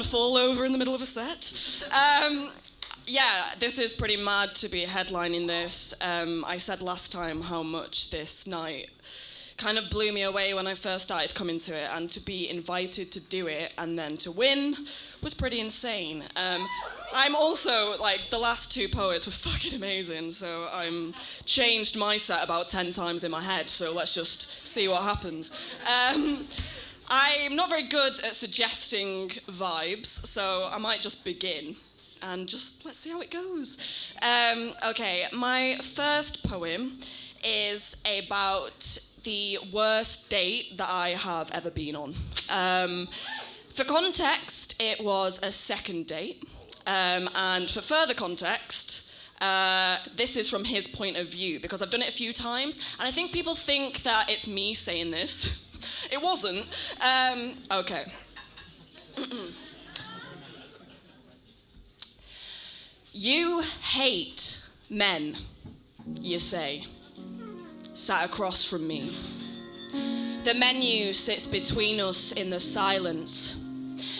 fall over in the middle of a set. Yeah, this is pretty mad to be headlining this. I said last time how much this night kind of blew me away when I first started coming to it, and to be invited to do it and then to win was pretty insane. I'm also, like, the last two poets were fucking amazing, so I'm changed my set about 10 times in my head, so let's just see what happens. I'm not very good at suggesting vibes, so I might just begin. And just let's see how it goes. Okay, my first poem is about the worst date that I have ever been on. For context, it was a second date. And for further context, this is from his point of view, because I've done it a few times, and I think people think that it's me saying this. It wasn't. Okay. You hate men, you say, sat across from me. The menu sits between us in the silence.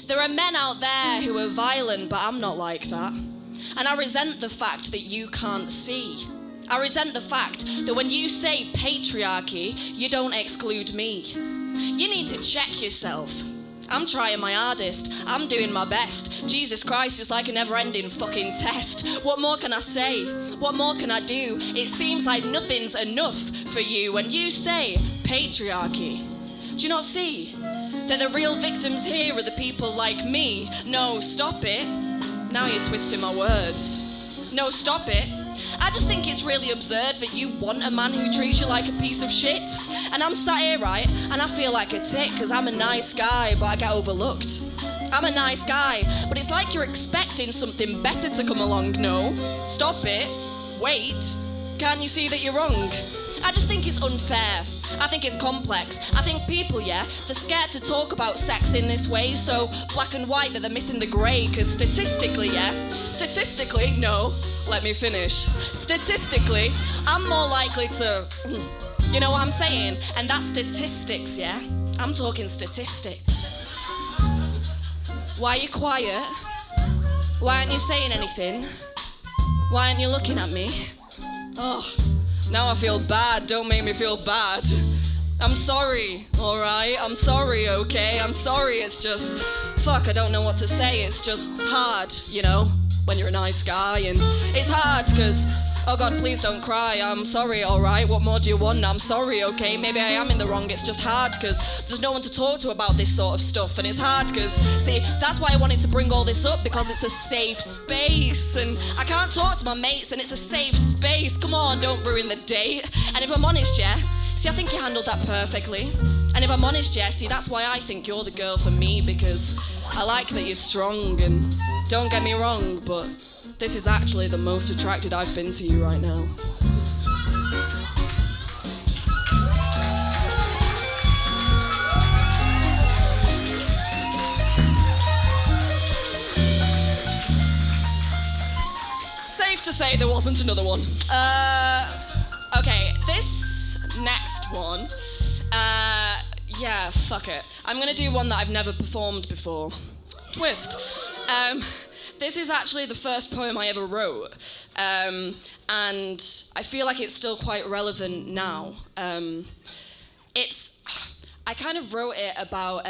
There are men out there who are violent, but I'm not like that. And I resent the fact that you can't see. I resent the fact that when you say patriarchy, you don't exclude me. You need to check yourself. I'm trying my hardest. I'm doing my best. Jesus Christ, it's like a never-ending fucking test. What more can I say? What more can I do? It seems like nothing's enough for you when you say patriarchy. Do you not see that the real victims here are the people like me? No, stop it. Now you're twisting my words. No, stop it. I just think it's really absurd that you want a man who treats you like a piece of shit. And I'm sat here, right, and I feel like a tit because I'm a nice guy, but I get overlooked. I'm a nice guy, but it's like you're expecting something better to come along. No, stop it. Wait. Can't you see that you're wrong? I just think it's unfair. I think it's complex. I think people, yeah, they're scared to talk about sex in this way, so black and white that they're missing the grey, because statistically, no, let me finish. Statistically, I'm more likely to, you know what I'm saying? And that's statistics, yeah? I'm talking statistics. Why are you quiet? Why aren't you saying anything? Why aren't you looking at me? Oh. Now I feel bad, don't make me feel bad. I'm sorry, alright? I'm sorry, okay? I'm sorry, it's just, fuck, I don't know what to say. It's just hard, you know, when you're a nice guy. And it's hard because, oh God, please don't cry. I'm sorry, alright? What more do you want? I'm sorry, okay? Maybe I am in the wrong. It's just hard because there's no one to talk to about this sort of stuff. And it's hard because, see, that's why I wanted to bring all this up, because it's a safe space. And I can't talk to my mates and it's a safe space. Come on, don't ruin the date. And if I'm honest, yeah, see, I think you handled that perfectly. And if I'm honest, yeah, see, that's why I think you're the girl for me, because I like that you're strong. And don't get me wrong, but this is actually the most attracted I've been to you right now. Safe to say there wasn't another one. Okay, this next one, yeah, fuck it. I'm gonna do one that I've never performed before. Twist. This is actually the first poem I ever wrote, and I feel like it's still quite relevant now. I kind of wrote it about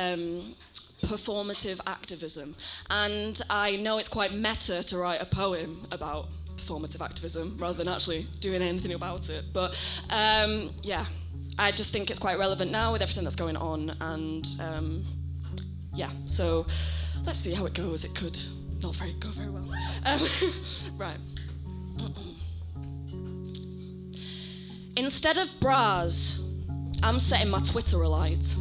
performative activism, and I know it's quite meta to write a poem about performative activism rather than actually doing anything about it, but yeah, I just think it's quite relevant now with everything that's going on, and yeah, so let's see how it goes. It could not go very well. Right. Instead of bras, I'm setting my Twitter alight.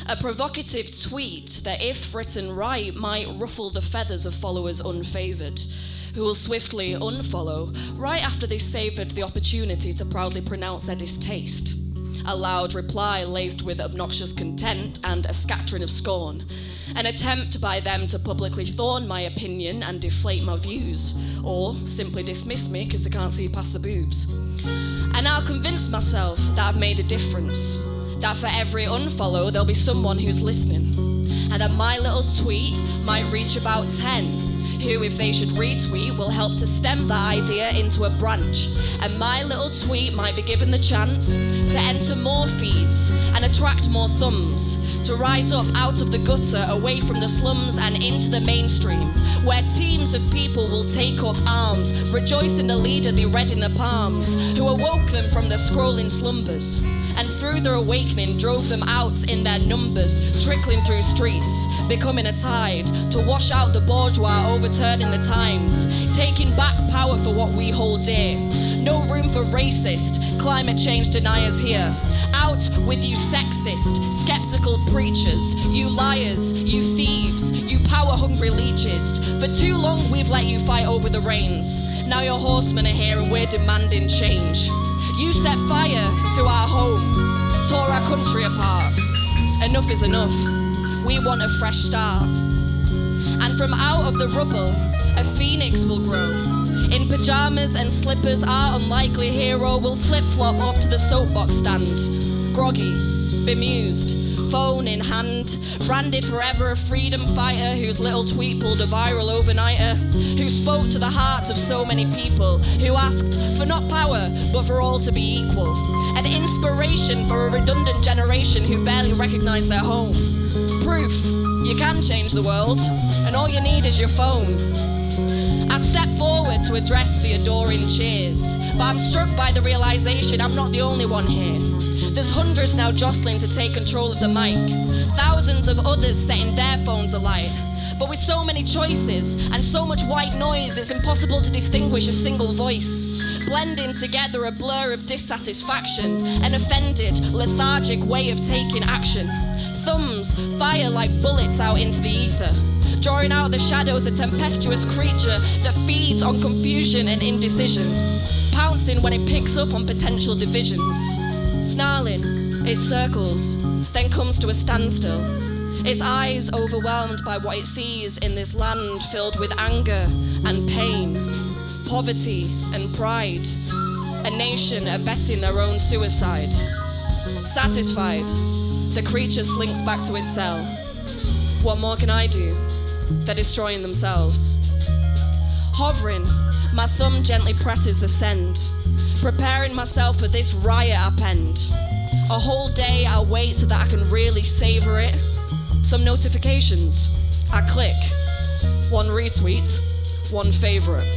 A provocative tweet that, if written right, might ruffle the feathers of followers unfavoured, who will swiftly unfollow right after they savoured the opportunity to proudly pronounce their distaste. A loud reply laced with obnoxious contempt and a scattering of scorn. An attempt by them to publicly thorn my opinion and deflate my views, or simply dismiss me because they can't see past the boobs. And I'll convince myself that I've made a difference, that for every unfollow there'll be someone who's listening. and then my little tweet might reach about 10, who, if they should retweet, will help to stem that idea into a branch. And my little tweet might be given the chance to enter more feeds and attract more thumbs, to rise up out of the gutter, away from the slums and into the mainstream, where teams of people will take up arms, rejoice in the leader they read in the palms, who awoke them from their scrolling slumbers, and through their awakening drove them out in their numbers, trickling through streets, becoming a tide to wash out the bourgeois, overturning the times, taking back power for what we hold dear. No room for racist, climate change deniers here. Out with you sexist, skeptical preachers, you liars, you thieves, you power-hungry leeches. For too long we've let you fight over the reins. Now your horsemen are here and we're demanding change. You set fire to our home, tore our country apart. Enough is enough. We want a fresh start. And from out of the rubble, a phoenix will grow. In pyjamas and slippers, our unlikely hero will flip-flop up to the soapbox stand. Groggy, bemused, phone in hand, branded forever a freedom fighter whose little tweet pulled a viral overnighter, who spoke to the hearts of so many people, who asked for not power, but for all to be equal. An inspiration for a redundant generation who barely recognise their home. Proof you can change the world, and all you need is your phone. I step forward to address the adoring cheers, but I'm struck by the realisation I'm not the only one here. There's hundreds now jostling to take control of the mic, thousands of others setting their phones alight. But with so many choices and so much white noise, it's impossible to distinguish a single voice, blending together a blur of dissatisfaction, an offended, lethargic way of taking action. Thumbs fire like bullets out into the ether, drawing out the shadows, a tempestuous creature that feeds on confusion and indecision, pouncing when it picks up on potential divisions. Snarling, it circles, then comes to a standstill, its eyes overwhelmed by what it sees in this land filled with anger and pain, poverty and pride, a nation abetting their own suicide. Satisfied, the creature slinks back to its cell. What more can I do? They're destroying themselves. Hovering, my thumb gently presses the send, preparing myself for this riot append. A whole day I'll wait so that I can really savour it. Some notifications, I click. One retweet, one favourite.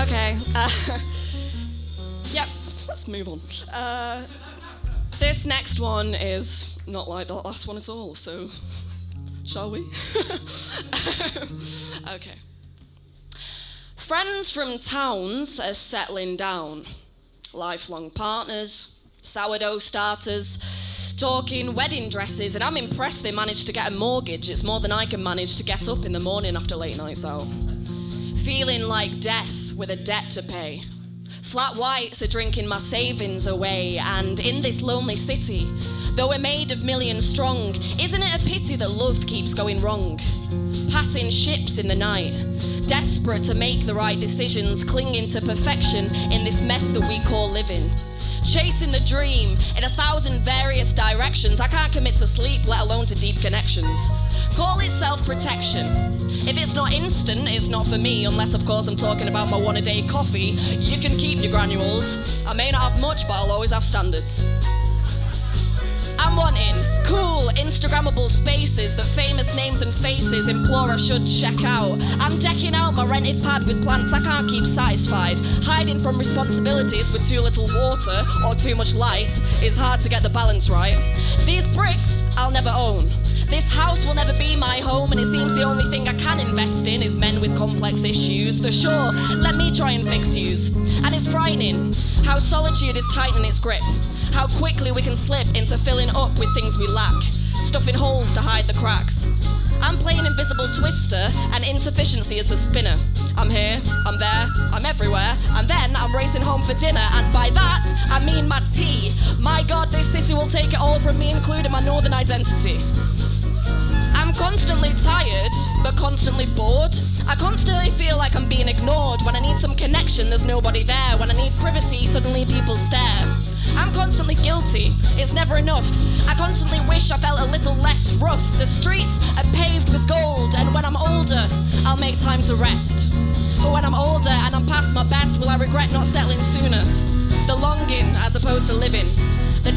Okay, yep, let's move on. This next one is not like the last one at all, so shall we? Okay. Friends from towns are settling down. Lifelong partners, sourdough starters, talking wedding dresses, and I'm impressed they managed to get a mortgage. It's more than I can manage to get up in the morning after late nights out. Feeling like death with a debt to pay. Flat whites are drinking my savings away, and in this lonely city, though we're made of millions strong, isn't it a pity that love keeps going wrong? Passing ships in the night, desperate to make the right decisions, clinging to perfection in this mess that we call living. Chasing the dream in 1,000 various directions. I can't commit to sleep, let alone to deep connections. Call it self-protection. If it's not instant, it's not for me, unless of course I'm talking about my one-a-day coffee. You can keep your granules. I may not have much, but I'll always have standards. I'm wanting cool, Instagrammable spaces that famous names and faces implore I should check out. I'm decking out my rented pad with plants I can't keep satisfied. Hiding from responsibilities with too little water or too much light is hard to get the balance right. These bricks I'll never own. This house will never be my home, and it seems the only thing I can invest in is men with complex issues. For sure, let me try and fix yous. And it's frightening how solitude is tightening its grip, how quickly we can slip into filling up with things we lack, stuffing holes to hide the cracks. I'm playing invisible twister, and insufficiency is the spinner. I'm here, I'm there, I'm everywhere, and then I'm racing home for dinner, and by that, I mean my tea. My God, this city will take it all from me, including my northern identity. I'm constantly tired, but constantly bored. I constantly feel like I'm being ignored. When I need some connection, there's nobody there. When I need privacy, suddenly people stare. I'm constantly guilty, it's never enough. I constantly wish I felt a little less rough. The streets are paved with gold, and when I'm older, I'll make time to rest. But when I'm older and I'm past my best, will I regret not settling sooner? The longing as opposed to living. The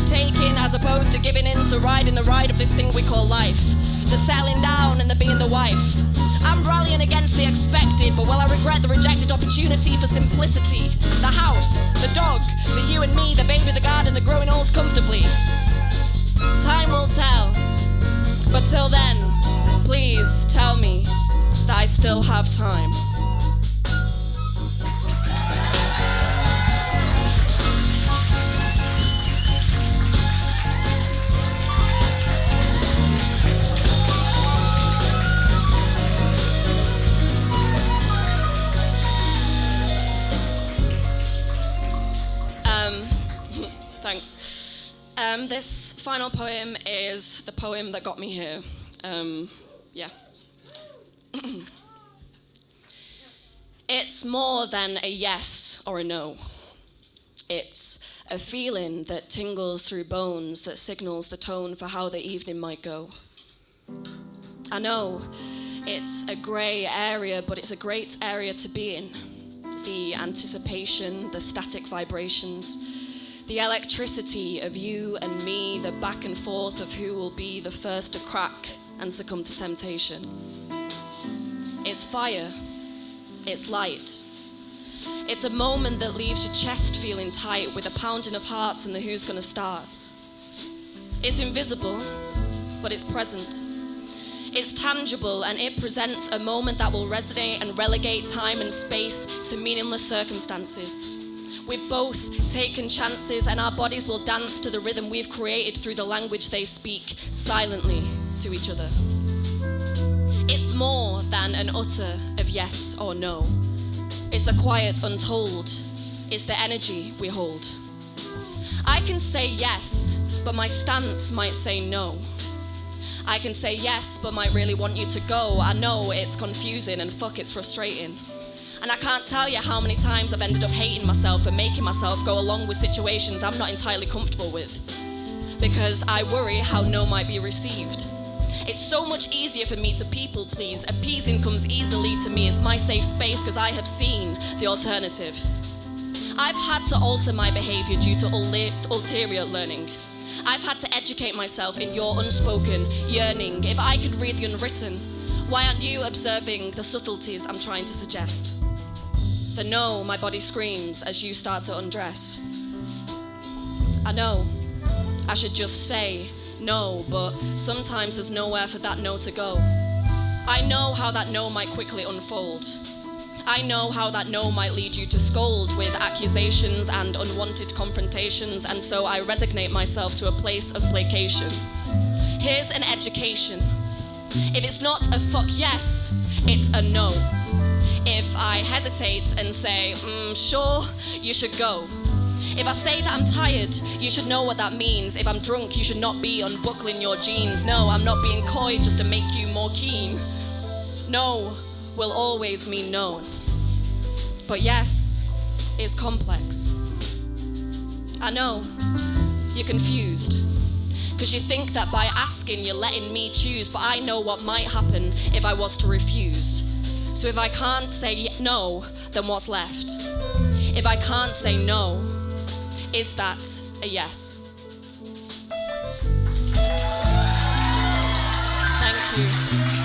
taking as opposed to giving in to riding the ride of this thing we call life. The settling down and the being the wife. I'm rallying against the expected, but will I regret the rejected opportunity for simplicity? The house, the dog, the you and me, the baby, the garden, the growing old comfortably. Time will tell, but till then, please tell me that I still have time. Thanks. This final poem is the poem that got me here. Yeah. It's more than a yes or a no. It's a feeling that tingles through bones that signals the tone for how the evening might go. I know it's a grey area, but it's a great area to be in. The anticipation, the static vibrations, the electricity of you and me, the back and forth of who will be the first to crack and succumb to temptation. It's fire, it's light. It's a moment that leaves your chest feeling tight with a pounding of hearts and the who's gonna start. It's invisible, but it's present. It's tangible and it presents a moment that will resonate and relegate time and space to meaningless circumstances. We've both taken chances and our bodies will dance to the rhythm we've created through the language they speak silently to each other. It's more than an utter of yes or no. It's the quiet untold. It's the energy we hold. I can say yes, but my stance might say no. I can say yes, but might really want you to go. I know it's confusing and fuck, it's frustrating. And I can't tell you how many times I've ended up hating myself and making myself go along with situations I'm not entirely comfortable with, because I worry how no might be received. It's so much easier for me to people please. Appeasing comes easily to me. It's my safe space because I have seen the alternative. I've had to alter my behavior due to ulterior learning. I've had to educate myself in your unspoken yearning. If I could read the unwritten, why aren't you observing the subtleties I'm trying to suggest? The no my body screams as you start to undress. I know I should just say no, but sometimes there's nowhere for that no to go. I know how that no might quickly unfold. I know how that no might lead you to scold with accusations and unwanted confrontations, and so I resignate myself to a place of placation. Here's an education. If it's not a fuck yes, it's a no. If I hesitate and say, sure, you should go. If I say that I'm tired, you should know what that means. If I'm drunk, you should not be unbuckling your jeans. No, I'm not being coy just to make you more keen. No will always mean no. But yes is complex. I know you're confused, because you think that by asking you're letting me choose, but I know what might happen if I was to refuse. So if I can't say no, then what's left? If I can't say no, is that a yes? Thank you.